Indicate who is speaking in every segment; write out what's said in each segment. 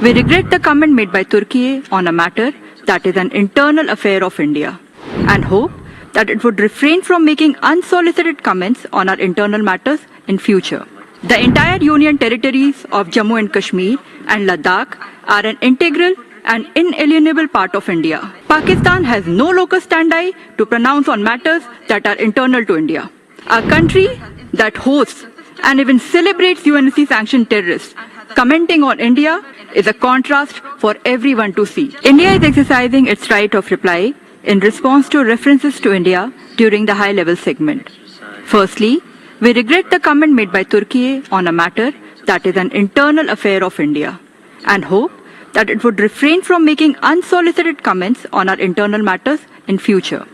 Speaker 1: We regret the comment made by Turkey on a matter that is an internal affair of India and hope that it would refrain from making unsolicited comments on our internal matters in future. The entire union territories of Jammu and Kashmir and Ladakh are an integral and inalienable part of India. Pakistan has no locus standi to pronounce on matters that are internal to India. A country that hosts and even celebrates UNSC-sanctioned terrorists commenting on India is a contrast for everyone to see. India is exercising its right of reply in response to references to India during the high-level segment. Firstly, we regret the comment made by Turkey on a matter that is an internal affair of India and hope that it would refrain from making unsolicited comments on our internal matters in future.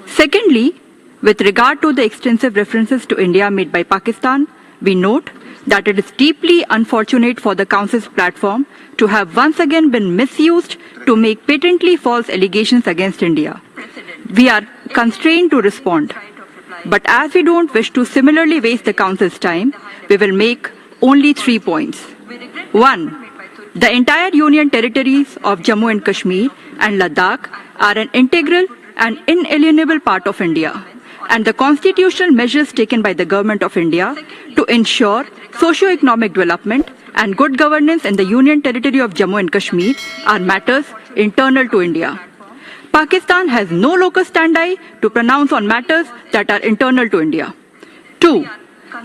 Speaker 1: Secondly, with regard to the extensive references to India made by Pakistan, we note that it is deeply unfortunate for the Council's platform to have once again been misused to make patently false allegations against India. We are constrained to respond, but as we don't wish to similarly waste the Council's time, we will make only 3 points. 1. The entire union territories of Jammu and Kashmir and Ladakh are an integral and inalienable part of India, and the constitutional measures taken by the Government of India to ensure socio-economic development and good governance in the Union Territory of Jammu and Kashmir are matters internal to India. Pakistan has no locus standi to pronounce on matters that are internal to India. 2.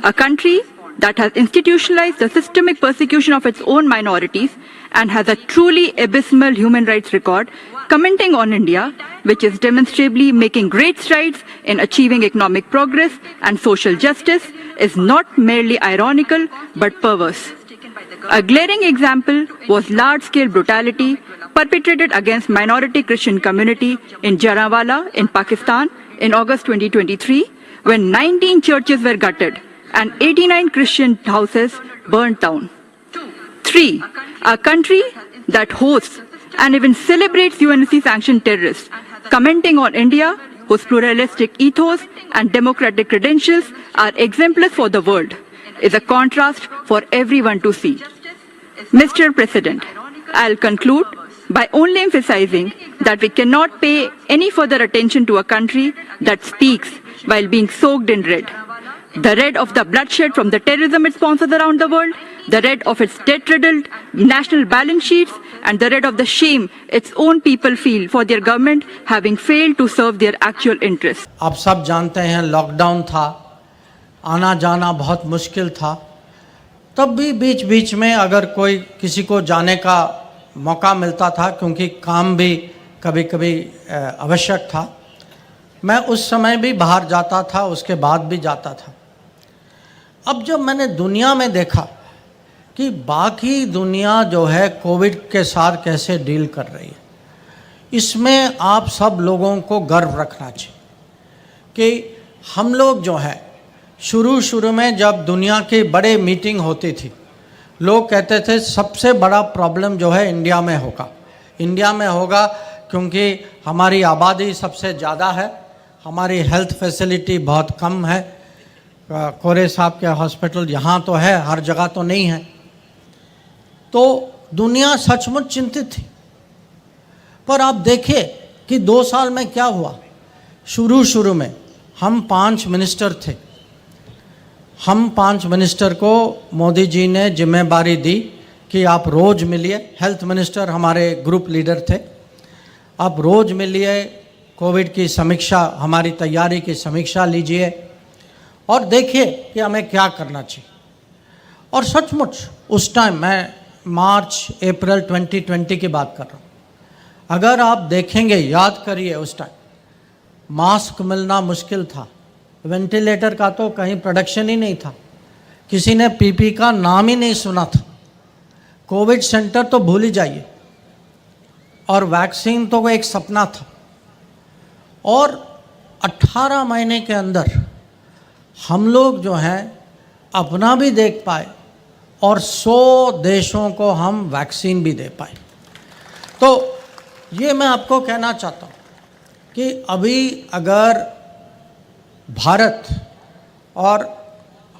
Speaker 1: A country that has institutionalized the systemic persecution of its own minorities and has a truly abysmal human rights record, commenting on India, which is demonstrably making great strides in achieving economic progress and social justice, is not merely ironical but perverse. A glaring example was large-scale brutality perpetrated against minority Christian community in Jallianwala in Pakistan in August 2023, when 19 churches were gutted and 89 Christian houses burnt down. 3. A country that hosts and even celebrates UNSC-sanctioned terrorists, commenting on India, whose pluralistic ethos and democratic credentials are exemplars for the world, is a contrast for everyone to see. Mr. President, I'll conclude by only emphasizing that we cannot pay any further attention to a country that speaks while being soaked in red. The red of the bloodshed from the terrorism it sponsors around the world, the red of its debt-riddled national balance sheets, and the red of the shame its own people feel for their government having failed to serve their actual interests.
Speaker 2: आप सब जानते हैं lockdown था, आना जाना बहुत मुश्किल था, तब भी बीच बीच में अगर कोई किसी को जाने का मौका मिलता था, क्योंकि काम भी कभी कभी आवश्यक था, मैं उस समय भी बाहर जाता था, उसके बाद भी जाता था। अब जब मैंने दुनिया में देखा कि बाकी दुनिया जो है कोविड के साथ कैसे डील कर रही है, इसमें आप सब लोगों को गर्व रखना चाहिए कि हम लोग जो है शुरू में जब दुनिया की बड़े मीटिंग होती थी, लोग कहते थे सबसे बड़ा प्रॉब्लम जो है इंडिया में होगा क्योंकि हमारी आबादी सबसे ज़्यादा है, हमारी हेल्थ फैसिलिटी बहुत कम है, कोरे साहब के हॉस्पिटल यहाँ तो है, हर जगह तो नहीं है। तो दुनिया सचमुच चिंतित थी। पर आप देखिए कि 2 साल में क्या हुआ। शुरू में हम 5 मिनिस्टर थे, हम 5 मिनिस्टर को मोदी जी ने जिम्मेदारी दी कि आप रोज़ मिलिए। हेल्थ मिनिस्टर हमारे ग्रुप लीडर थे, आप रोज़ मिलिए, कोविड की समीक्षा, हमारी तैयारी की समीक्षा लीजिए और देखिए कि हमें क्या करना चाहिए। और सचमुच उस टाइम, मैं मार्च अप्रैल 2020 की बात कर रहा हूँ, अगर आप देखेंगे, याद करिए, उस टाइम मास्क मिलना मुश्किल था, वेंटिलेटर का तो कहीं प्रोडक्शन ही नहीं था, किसी ने पीपी का नाम ही नहीं सुना था, कोविड सेंटर तो भूल ही जाइए, और वैक्सीन तो एक सपना था। और 18 महीने के अंदर हम लोग जो हैं अपना भी देख पाए और 100 देशों को हम वैक्सीन भी दे पाए। तो ये मैं आपको कहना चाहता हूँ कि अभी अगर भारत और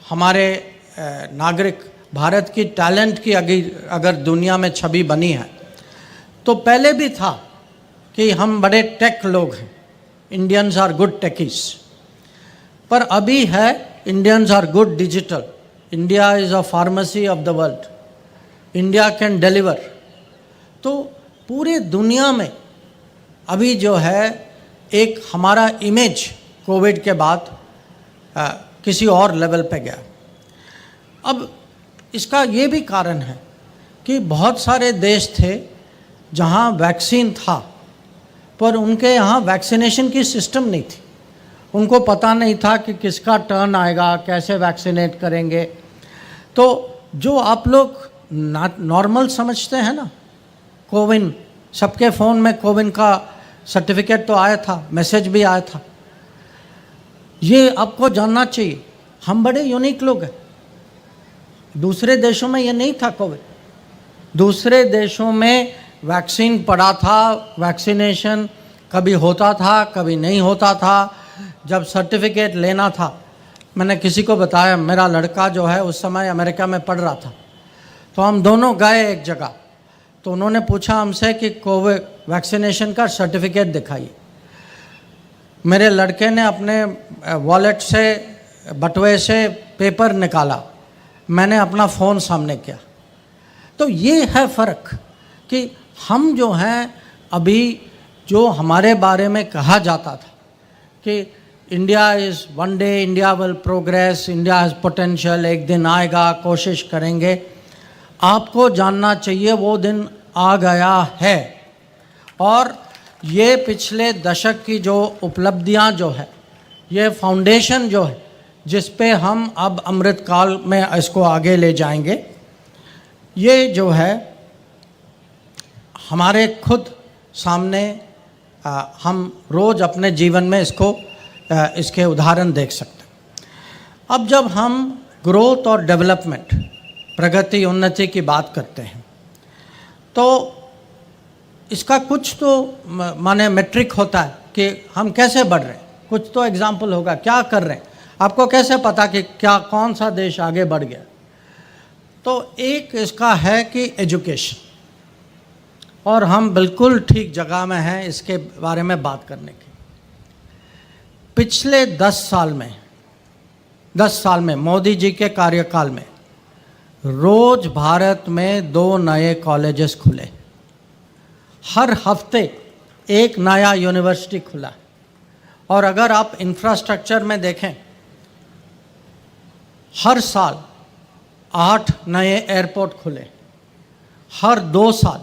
Speaker 2: हमारे नागरिक भारत की टैलेंट की अगर दुनिया में छवि बनी है, तो पहले भी था कि हम बड़े टेक लोग हैं, इंडियंस आर गुड टेकीज, पर अभी है Indians are good digital, India is a pharmacy of the world, India can deliver. तो पूरे दुनिया में अभी जो है एक हमारा इमेज कोविड के बाद किसी और लेवल पे गया। अब इसका ये भी कारण है कि बहुत सारे देश थे जहाँ वैक्सीन था, पर उनके यहाँ वैक्सीनेशन की सिस्टम नहीं थी, उनको पता नहीं था कि किसका टर्न आएगा, कैसे वैक्सीनेट करेंगे। तो जो आप लोग नॉर्मल समझते हैं ना, कोविन, सबके फ़ोन में कोविन का सर्टिफिकेट तो आया था, मैसेज भी आया था। ये आपको जानना चाहिए, हम बड़े यूनिक लोग हैं। दूसरे देशों में ये नहीं था कोविड, दूसरे देशों में वैक्सीन पड़ा था, वैक्सीनेशन कभी होता था कभी नहीं होता था। जब सर्टिफिकेट लेना था, मैंने किसी को बताया, मेरा लड़का जो है उस समय अमेरिका में पढ़ रहा था, तो हम दोनों गए एक जगह, तो उन्होंने पूछा हमसे कि कोविड वैक्सीनेशन का सर्टिफिकेट दिखाइए। मेरे लड़के ने अपने वॉलेट से, बटुए से पेपर निकाला, मैंने अपना फ़ोन सामने किया। तो ये है फ़र्क कि हम जो हैं, अभी जो हमारे बारे में कहा जाता था कि India is one day, India will progress, India has potential, एक दिन आएगा, कोशिश करेंगे, आपको जानना चाहिए वो दिन आ गया है। और ये पिछले दशक की जो उपलब्धियां जो है, ये फाउंडेशन जो है, जिस पे हम अब अमृतकाल में इसको आगे ले जाएंगे, ये जो है हमारे खुद सामने हम रोज़ अपने जीवन में इसके उदाहरण देख सकते हैं। अब जब हम ग्रोथ और डेवलपमेंट, प्रगति उन्नति की बात करते हैं, तो इसका कुछ तो माने मेट्रिक होता है कि हम कैसे बढ़ रहे हैं, कुछ तो एग्जाम्पल होगा, क्या कर रहे हैं, आपको कैसे पता कि क्या कौन सा देश आगे बढ़ गया। तो एक इसका है कि एजुकेशन, और हम बिल्कुल ठीक जगह में हैं इसके बारे में बात करने की। पिछले 10 साल में मोदी जी के कार्यकाल में रोज भारत में 2 नए कॉलेजेस खुले, हर हफ्ते एक नया यूनिवर्सिटी खुला। और अगर आप इंफ्रास्ट्रक्चर में देखें, हर साल 8 नए एयरपोर्ट खुले, हर 2 साल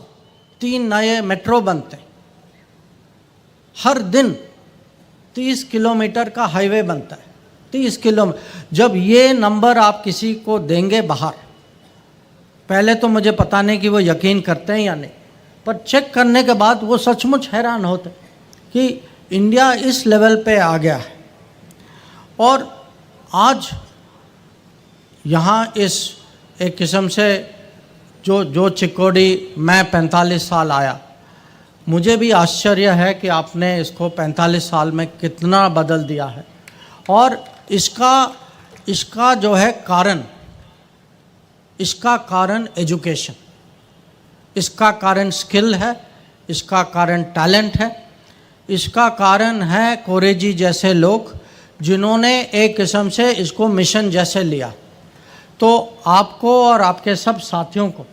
Speaker 2: 3 नए मेट्रो बनते, हर दिन 30 किलोमीटर का हाईवे बनता है, 30 किलोमीटर। जब ये नंबर आप किसी को देंगे बाहर, पहले तो मुझे पता नहीं कि वो यकीन करते हैं या नहीं, पर चेक करने के बाद वो सचमुच हैरान होते कि इंडिया इस लेवल पे आ गया है। और आज यहाँ इस एक किस्म से जो चिकोड़ी, मैं 45 साल आया, मुझे भी आश्चर्य है कि आपने इसको 45 साल में कितना बदल दिया है। और इसका जो है कारण, इसका कारण एजुकेशन, इसका कारण स्किल है, इसका कारण टैलेंट है, इसका कारण है कोरेजी जैसे लोग जिन्होंने एक किस्म से इसको मिशन जैसे लिया। तो आपको और आपके सब साथियों को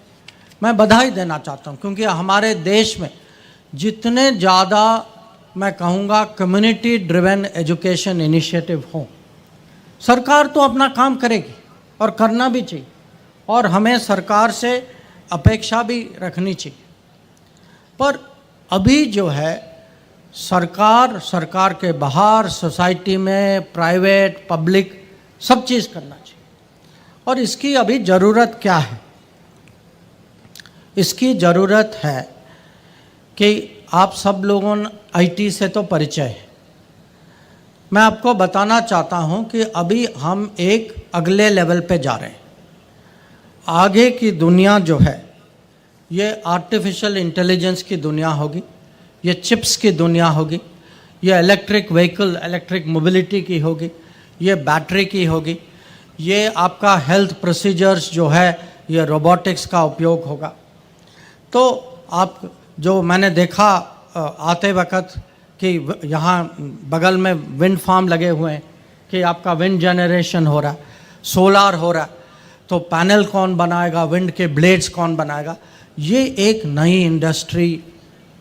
Speaker 2: मैं बधाई देना चाहता हूँ, क्योंकि हमारे देश में जितने ज़्यादा मैं कहूँगा कम्युनिटी ड्रिवन एजुकेशन इनिशिएटिव हों, सरकार तो अपना काम करेगी और करना भी चाहिए, और हमें सरकार से अपेक्षा भी रखनी चाहिए। पर अभी जो है सरकार के बाहर, सोसाइटी में, प्राइवेट, पब्लिक, सब चीज़ करना चाहिए। और इसकी अभी ज़रूरत क्या है? इसकी ज़रूरत है कि आप सब लोगों आईटी से तो परिचय है। मैं आपको बताना चाहता हूं कि अभी हम एक अगले लेवल पे जा रहे हैं। आगे की दुनिया जो है, ये आर्टिफिशियल इंटेलिजेंस की दुनिया होगी, ये चिप्स की दुनिया होगी, ये इलेक्ट्रिक व्हीकल, इलेक्ट्रिक मोबिलिटी की होगी, ये बैटरी की होगी, ये आपका हेल्थ प्रोसीजर्स जो है ये रोबोटिक्स का उपयोग होगा। तो आप जो मैंने देखा आते वक्त कि यहाँ बगल में विंड फार्म लगे हुए हैं कि आपका विंड जनरेशन हो रहा है, सोलार हो रहा है, तो पैनल कौन बनाएगा, विंड के ब्लेड्स कौन बनाएगा, ये एक नई इंडस्ट्री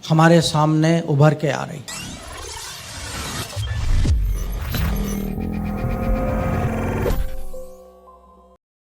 Speaker 2: हमारे सामने उभर के आ रही है।